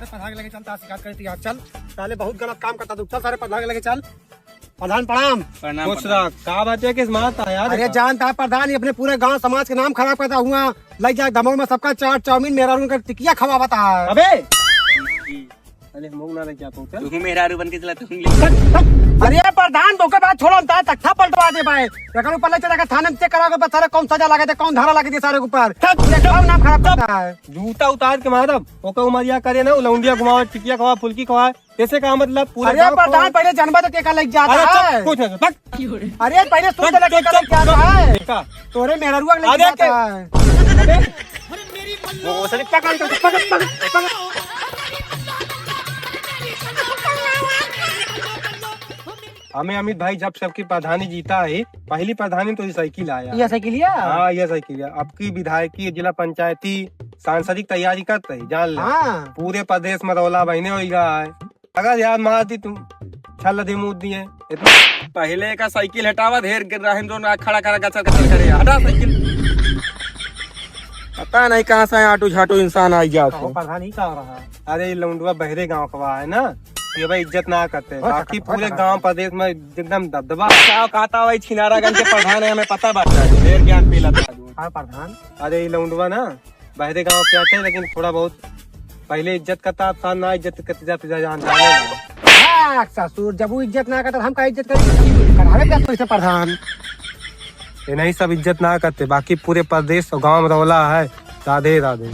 प्रधान लेके चलता शिकायत करती यार। चल पहले बहुत गलत काम करता तू। चल सारे प्रधान लेके चल। प्रधान प्रणाम। कुछ कहा बात है किस माता यार। अरे जानता है प्रधान, ये अपने पूरे गांव समाज के नाम खराब करता हुआ लग जाए दमोह में सबका चाट चाउमीन मेरा उनका टिकिया खवा बता है। अबे अरे मुंह ना लग जा तू। चल तू मेरा बन के चला तू। अरे प्रधान तो के बाद छोड़ो ना तख्ता पलटवा दे पाए। अगर ऊपर ले चला थाने में चेक करा के सारे कौन सजा लगा दे कौन धारा लगा दे सारे ऊपर। नाम खराब करता है। जूता उतार के मारब ओके उमरिया करे ना लौंडिया घुमाओ टिकिया खवा फुल्की खवा ऐसे का मतलब पूरा। अरे प्रधान पहले जन्म तो टेका लग जाता है। कुछ नहीं अरे पहले तू टेका लग जाता है। तोरे मेरा रुआ लग जाता है। वो सर पकड़ हमें अमित भाई जब सबकी प्रधानी जीता है पहली प्रधानी तो ये साइकिल आया। ये साइकिल हाँ ये साइकिल है। अब की विधायकी जिला पंचायती सांसदिक तैयारी करते है जान ले। हाँ। पूरे प्रदेश में रौला बहने हो गया है। अगर यार मारती तुम छल दे मुद दिए इतना। पहले का साइकिल हटावा ढेर गिर रहा है दोनों खड़ा खड़ा कचर कचर करे हटा साइकिल। पता नहीं कहाँ से आटू झाटू इंसान आ गया। प्रधान ही का हो रहा है। अरे लौंडवा बहरे गाँव का है ना ये भाई इज्जत ना करते। बाकी पूरे गांव प्रदेश में एकदम दबदबा कहता भाई छिनारागंज के प्रधान है हमें पता बात है ढेर ज्ञान पीला था प्रधान। अरे लौंडवा ना बहरे गाँव के आते लेकिन थोड़ा बहुत पहले इज्जत करता था ना इज्जत करते जाते जानता है। ससुर जब वो इज्जत ना करता हम का इज्जत करेंगे प्रधान। ये नहीं सब इज्जत ना करते बाकी पूरे प्रदेश और गाँव में रौला है। राधे राधे।